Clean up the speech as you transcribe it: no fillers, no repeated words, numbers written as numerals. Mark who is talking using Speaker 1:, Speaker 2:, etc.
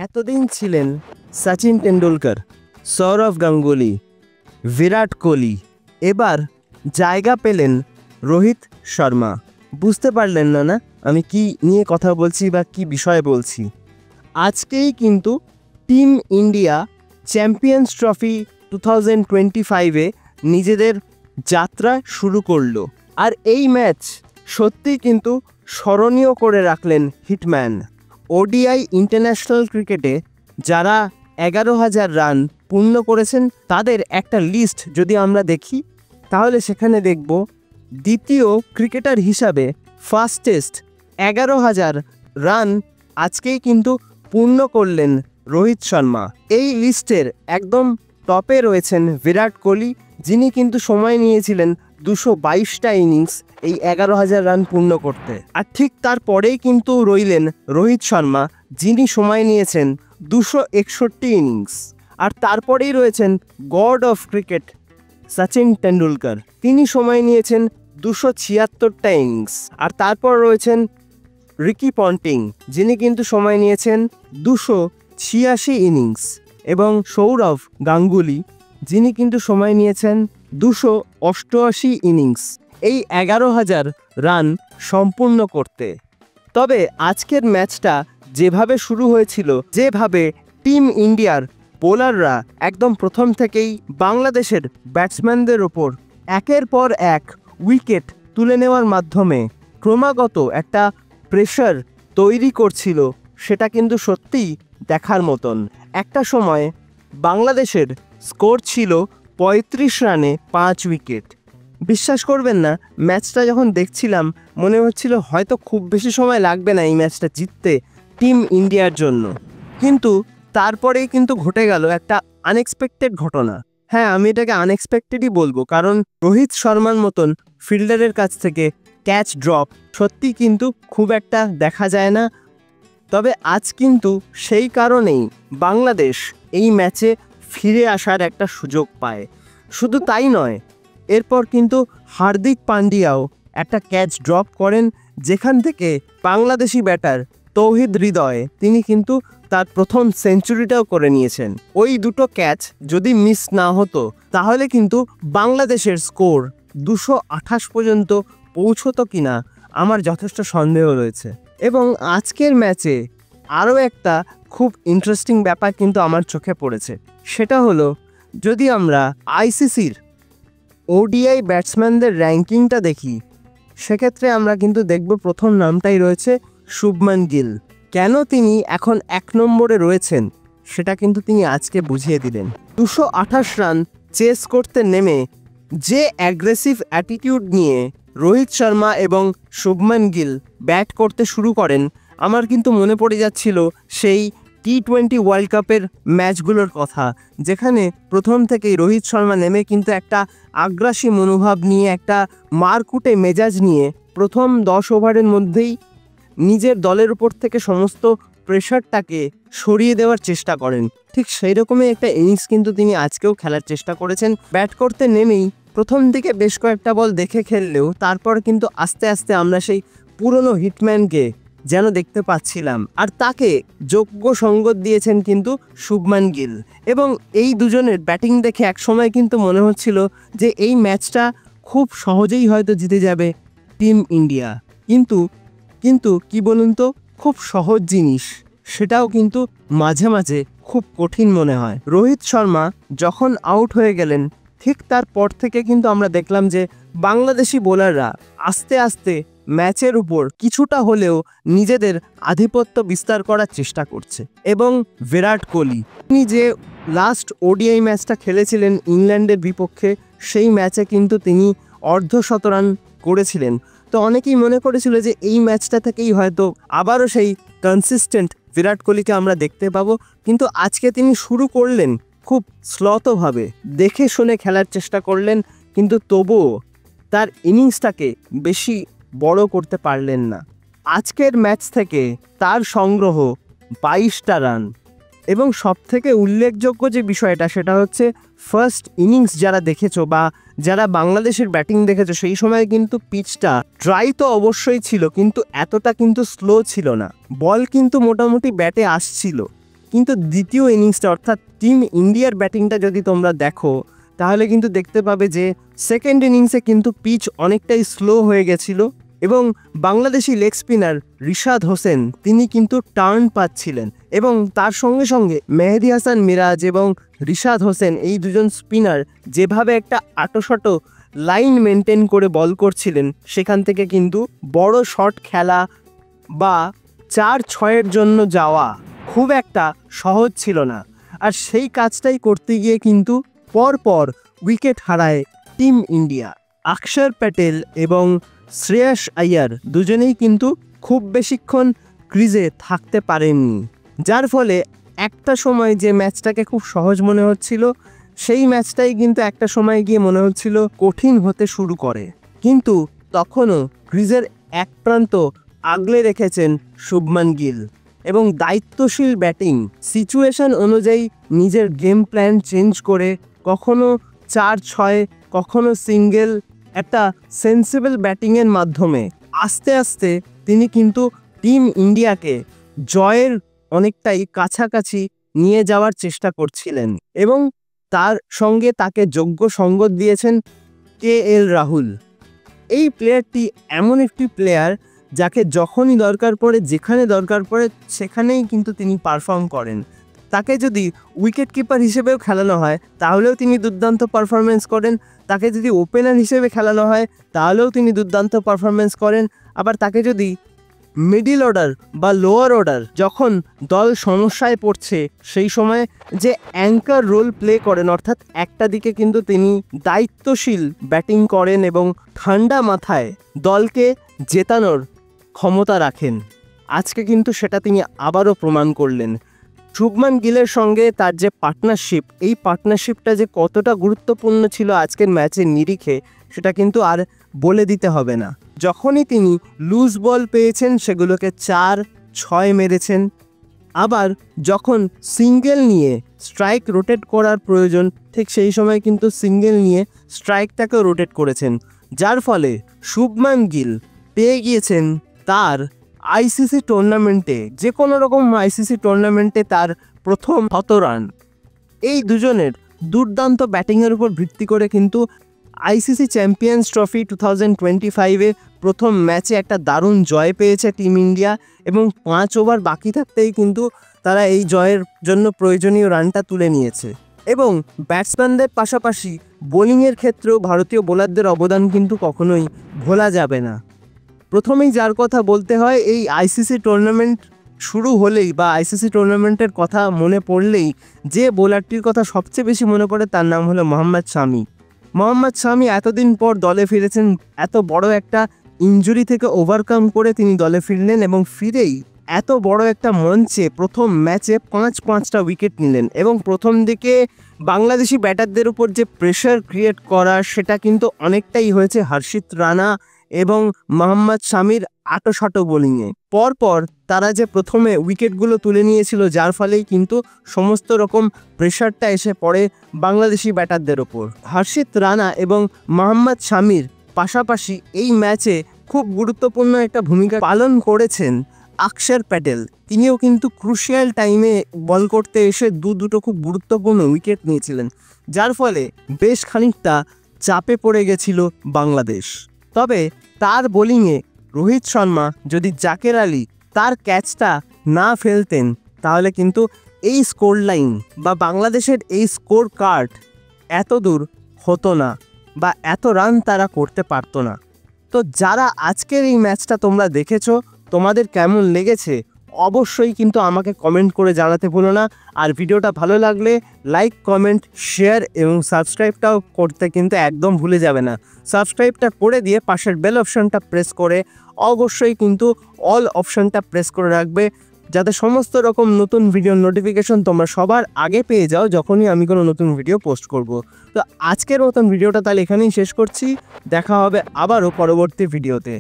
Speaker 1: এতদিন ছিলেন সচিন তেন্ডুলকর, সৌরভ গাঙ্গুলি, বিরাট কোহলি, এবার জায়গা পেলেন রোহিত শর্মা। বুঝতে পারলেন না আমি কি নিয়ে কথা বলছি বা কি বিষয়ে বলছি? আজকেই কিন্তু টিম ইন্ডিয়া চ্যাম্পিয়ন্স ট্রফি 2025-এ নিজেদের যাত্রা শুরু করলো। আর এই ম্যাচ সত্যিই কিন্তু স্মরণীয় করে রাখলেন হিটম্যান। ওডিআই ইন্টারন্যাশনাল ক্রিকেটে যারা 11,000 রান পূর্ণ করেছেন তাদের একটা লিস্ট যদি আমরা দেখি, তাহলে সেখানে দেখব দ্বিতীয় ক্রিকেটার হিসাবে ফাস্টেস্ট 11,000 রান আজকেই কিন্তু পূর্ণ করলেন রোহিত শর্মা। এই লিস্টের একদম টপে রয়েছেন বিরাট কোহলি, যিনি কিন্তু সময় নিয়েছিলেন 222টা ইনিংস এই 11,000 রান পূর্ণ করতে। আর ঠিক তারপরেই কিন্তু রইলেন রোহিত শর্মা, যিনি সময় নিয়েছেন 261 ইনিংস। আর তারপরেই রয়েছেন god of cricket Sachin Tendulkar, তিনি সময় নিয়েছেন 276টা ইনিংস। আর তারপর রয়েছেন রিকি পন্টিং, যিনি কিন্তু সময় নিয়েছেন 286 ইনিংস, এবং সৌরভ গাঙ্গুলি, যিনি কিন্তু সময় নিয়েছেন 288 ইনিংস এই 11,000 রান সম্পূর্ণ করতে। তবে আজকের ম্যাচটা যেভাবে শুরু হয়েছিল, যেভাবে টিম ইন্ডিয়ার বোলাররা একদম প্রথম থেকেই বাংলাদেশের ব্যাটসম্যানদের ওপর একের পর এক উইকেট তুলে নেওয়ার মাধ্যমে ক্রমাগত একটা প্রেশার তৈরি করছিল, সেটা কিন্তু সত্যিই দেখার মতন। একটা সময় বাংলাদেশের স্কোর ছিল 35 রানে 5 উইকেট। বিশ্বাস করবেন না, ম্যাচটা যখন দেখছিলাম মনে হচ্ছিল হয়তো খুব বেশি সময় লাগবে না এই ম্যাচটা জিততে টিম ইন্ডিয়ার জন্য। কিন্তু তারপরেই কিন্তু ঘটে গেল একটা আনএক্সপেক্টেড ঘটনা। হ্যাঁ, আমি এটাকে আনএক্সপেক্টেডই বলবো, কারণ রোহিত শর্মার মতন ফিল্ডারের কাছ থেকে ক্যাচ ড্রপ সত্যি কিন্তু খুব একটা দেখা যায় না। তবে আজ কিন্তু সেই কারণেই বাংলাদেশ এই ম্যাচে ফিরে আসার একটা সুযোগ পায়। শুধু তাই নয়, এরপর কিন্তু হার্দিক পান্ডিয়াও একটা ক্যাচ ড্রপ করেন, যেখান থেকে বাংলাদেশি ব্যাটার তৌহিদ হৃদয় তিনি কিন্তু তার প্রথম সেঞ্চুরিটাও করে নিয়েছেন। ওই দুটো ক্যাচ যদি মিস না হতো তাহলে কিন্তু বাংলাদেশের স্কোর 228 পর্যন্ত পৌঁছতো কিনা আমার যথেষ্ট সন্দেহ রয়েছে। এবং আজকের ম্যাচে আরও একটা খুব ইন্টারেস্টিং ব্যাপার কিন্তু আমার চোখে পড়েছে, সেটা হলো যদি আমরা আইসিসির ওডিআই ব্যাটসম্যানদের র্যাঙ্কিংটা দেখি, সেক্ষেত্রে আমরা কিন্তু দেখব প্রথম নামটাই রয়েছে শুভমান গিল। কেন তিনি এখন 1 নম্বরে রয়েছেন সেটা কিন্তু তিনি আজকে বুঝিয়ে দিলেন। 228 রান চেস করতে নেমে যে অ্যাগ্রেসিভ অ্যাটিটিউড নিয়ে রোহিত শর্মা এবং শুভমান গিল ব্যাট করতে শুরু করেন, আমার কিন্তু মনে পড়ে যাচ্ছিল সেই T20 ওয়ার্ল্ড কাপের ম্যাচগুলোর কথা, যেখানে প্রথম থেকেই রোহিত শর্মা নেমে কিন্তু একটা আগ্রাসী মনোভাব নিয়ে, একটা মারকুটে মেজাজ নিয়ে প্রথম 10 ওভারের মধ্যেই নিজের দলের উপর থেকে সমস্ত প্রেশারটাকে সরিয়ে দেওয়ার চেষ্টা করেন। ঠিক সেই রকমই একটা ইনিংস কিন্তু তিনি আজকেও খেলার চেষ্টা করেছেন। ব্যাট করতে নেমেই প্রথম দিকে বেশ কয়েকটা বল দেখে খেললেও তারপর কিন্তু আস্তে আস্তে আমরা সেই পুরনো হিটম্যানকে যেন দেখতে পাচ্ছিলাম। আর তাকে যোগ্য সঙ্গত দিয়েছেন কিন্তু শুভমান গিল। এবং এই দুজনের ব্যাটিং দেখে একসময় কিন্তু মনে হচ্ছিল যে এই ম্যাচটা খুব সহজেই হয়তো জিতে যাবে টিম ইন্ডিয়া। কিন্তু কি বলুন তো, খুব সহজ জিনিস সেটাও কিন্তু মাঝে মাঝে খুব কঠিন মনে হয়। রোহিত শর্মা যখন আউট হয়ে গেলেন, ঠিক তারপর থেকে কিন্তু আমরা দেখলাম যে বাংলাদেশি বোলাররা আস্তে আস্তে ম্যাচের উপর কিছুটা হলেও নিজেদের আধিপত্য বিস্তার করার চেষ্টা করছে। এবং বিরাট কোহলি, তিনি যে লাস্ট ওডিআই ম্যাচটা খেলেছিলেন ইংল্যান্ডের বিপক্ষে, সেই ম্যাচে কিন্তু তিনি অর্ধশত রান করেছিলেন। তো অনেকেই মনে করেছিল যে এই ম্যাচটা থেকেই হয়তো আবারও সেই কনসিস্টেন্ট বিরাট কোহলিকে আমরা দেখতে পাবো। কিন্তু আজকে তিনি শুরু করলেন খুব স্লতভাবে, দেখে শুনে খেলার চেষ্টা করলেন, কিন্তু তবুও তার ইনিংসটাকে বেশি বড় করতে পারলেন না। আজকের ম্যাচ থেকে তার সংগ্রহ 22টা রান। এবং সবথেকে উল্লেখযোগ্য যে বিষয়টা সেটা হচ্ছে ফার্স্ট ইনিংস যারা দেখেছো বা যারা বাংলাদেশের ব্যাটিং দেখেছো, সেই সময় কিন্তু পিচটা ড্রাই তো অবশ্যই ছিল, কিন্তু এতটা কিন্তু স্লো ছিল না। বল কিন্তু মোটামুটি ব্যাটে আসছিল, কিন্তু দ্বিতীয় ইনিংসটা অর্থাৎ টিম ইন্ডিয়ার ব্যাটিংটা যদি তোমরা দেখো তাহলে কিন্তু দেখতে পাবে যে সেকেন্ড ইনিংসে কিন্তু পিচ অনেকটাই স্লো হয়ে গেছিল এবং বাংলাদেশি লেগ স্পিনার রিশাদ হোসেন তিনি কিন্তু টার্ন পাচ্ছিলেন এবং তার সঙ্গে সঙ্গে মেহেদী হাসান মিরাজ এবং রিশাদ হোসেন এই দুজন স্পিনার যেভাবে একটা আটোশটো লাইন মেনটেন করে বল করছিলেন সেখান থেকে কিন্তু বড় শট খেলা বা 4-6-এর জন্য যাওয়া খুব একটা সহজ ছিল না। আর সেই কাজটাই করতে গিয়ে কিন্তু পরপর উইকেট হারায় টিম ইন্ডিয়া। অক্ষর প্যাটেল এবং শ্রেয়াস আইয়ার দুজনেই কিন্তু খুব বেশিক্ষণ ক্রিজে থাকতে পারেননি, যার ফলে একটা সময় যে ম্যাচটাকে খুব সহজ মনে হচ্ছিল সেই ম্যাচটাই কিন্তু একটা সময় গিয়ে মনে হচ্ছিল কঠিন হতে শুরু করে। কিন্তু তখনও ক্রিজের এক প্রান্ত আগলে রেখেছেন শুভমান গিল এবং দায়িত্বশীল ব্যাটিং সিচুয়েশন অনুযায়ী নিজের গেম প্ল্যান চেঞ্জ করে কখনো 4-6 কখনো সিঙ্গেল একটা সেন্সিবল ব্যাটিংয়ের মাধ্যমে আস্তে আস্তে তিনি কিন্তু টিম ইন্ডিয়াকে জয়ের অনেকটাই কাছাকাছি নিয়ে যাওয়ার চেষ্টা করছিলেন এবং তার সঙ্গে তাকে যোগ্য সঙ্গত দিয়েছেন KL রাহুল। এই প্লেয়ারটি এমন একটি প্লেয়ার যাকে যখনই দরকার পড়ে যেখানে দরকার পড়ে সেখানেই কিন্তু তিনি পারফর্ম করেন। তাকে যদি উইকেট কিপার হিসেবেও খেলানো হয় তাহলেও তিনি দুর্দান্ত পারফরমেন্স করেন, তাকে যদি ওপেনার হিসেবে খেলানো হয় তাহলেও তিনি দুর্দান্ত পারফরমেন্স করেন, আবার তাকে যদি মিডল অর্ডার বা লোয়ার অর্ডার যখন দল সমস্যায় পড়ছে সেই সময় যে অ্যাঙ্কার রোল প্লে করেন, অর্থাৎ একটা দিকে কিন্তু তিনি দায়িত্বশীল ব্যাটিং করেন এবং ঠান্ডা মাথায় দলকে জেতানোর ক্ষমতা রাখেন। আজকে কিন্তু সেটা তিনি আবারও প্রমাণ করলেন। শুভমান গিলের সঙ্গে তার যে পার্টনারশিপ, এই পার্টনারশিপটা যে কতটা গুরুত্বপূর্ণ ছিল আজকের ম্যাচের নিরিখে সেটা কিন্তু আর বলে দিতে হবে না। যখনই তিনি লুজ বল পেয়েছেন সেগুলোকে 4-6 মেরেছেন, আবার যখন সিঙ্গেল নিয়ে স্ট্রাইক রোটেট করার প্রয়োজন ঠিক সেই সময় কিন্তু সিঙ্গেল নিয়ে স্ট্রাইকটাকেও রোটেট করেছেন, যার ফলে শুভমান গিল পেয়ে গিয়েছেন তার আইসিসি টুর্নামেন্টে যে কোনো রকম আইসিসি টুর্নামেন্টে তার প্রথম 100 রান। এই দুজনের দুর্দান্ত ব্যাটিংয়ের উপর ভিত্তি করে কিন্তু আইসিসি চ্যাম্পিয়ন্স ট্রফি 2025-এ প্রথম ম্যাচে একটা দারুণ জয় পেয়েছে টিম ইন্ডিয়া এবং 5 ওভার বাকি থাকতেই কিন্তু তারা এই জয়ের জন্য প্রয়োজনীয় রানটা তুলে নিয়েছে। এবং ব্যাটসম্যানদের পাশাপাশি বোলিংয়ের ক্ষেত্রেও ভারতীয় বোলারদের অবদান কিন্তু কখনোই ভোলা যাবে না। প্রথমেই যার কথা বলতে হয়, এই আইসিসি টুর্নামেন্ট শুরু হলেই বা আইসিসি টুর্নামেন্টের কথা মনে পড়লেই যে বোলারটির কথা সবচেয়ে বেশি মনে পড়ে তার নাম হলো মোহাম্মদ শামি। মোহাম্মদ শামি এতদিন পর দলে ফিরেছেন, এত বড় একটা ইনজুরি থেকে ওভারকাম করে তিনি দলে ফিরলেন এবং ফিরেই এত বড় একটা মঞ্চে প্রথম ম্যাচে 5-5টা উইকেট নিলেন এবং প্রথম দিকে বাংলাদেশি ব্যাটারদের উপর যে প্রেশার ক্রিয়েট করা সেটা কিন্তু অনেকটাই হয়েছে হর্ষিত রানা এবং মোহাম্মদ শামির আটোশাটো বোলিংয়ে। পরপর তারা যে প্রথমে উইকেটগুলো তুলে নিয়েছিল যার ফলেই কিন্তু সমস্ত রকম প্রেশারটা এসে পড়ে বাংলাদেশি ব্যাটারদের ওপর। হর্ষিত রানা এবং মোহাম্মদ শামির পাশাপাশি এই ম্যাচে খুব গুরুত্বপূর্ণ একটা ভূমিকা পালন করেছেন অক্ষর প্যাটেল। তিনিও কিন্তু ক্রুশিয়াল টাইমে বল করতে এসে দুটো খুব গুরুত্বপূর্ণ উইকেট নিয়েছিলেন, যার ফলে বেশ খানিকটা চাপে পড়ে গেছিল বাংলাদেশ। তবে তার বোলিংয়ে রোহিত শর্মা যদি জাকের আলী তার ক্যাচটা না ফেলতেন তাহলে কিন্তু এই স্কোর লাইন বা বাংলাদেশের এই স্কোর কার্ড এত দূর হতো না বা এত রান তারা করতে পারতো না। তো যারা আজকের এই ম্যাচটা তোমরা দেখেছো তোমাদের কেমন লেগেছে অবশ্যই কিন্তু আমাকে কমেন্ট করে জানাতে ভুলো না। আর ভিডিওটা ভালো লাগলে লাইক, কমেন্ট, শেয়ার এবং সাবস্ক্রাইবটাও করতে কিন্তু একদম ভুলে যাবে না। সাবস্ক্রাইবটা করে দিয়ে পাশের বেল অপশানটা প্রেস করে অবশ্যই কিন্তু অল অপশানটা প্রেস করে রাখবে, যাতে সমস্ত রকম নতুন ভিডিওর নোটিফিকেশন তোমরা সবার আগে পেয়ে যাও যখনই আমি কোনো নতুন ভিডিও পোস্ট করব। তো আজকের মতন ভিডিওটা তাহলে এখানেই শেষ করছি, দেখা হবে আবারও পরবর্তী ভিডিওতে।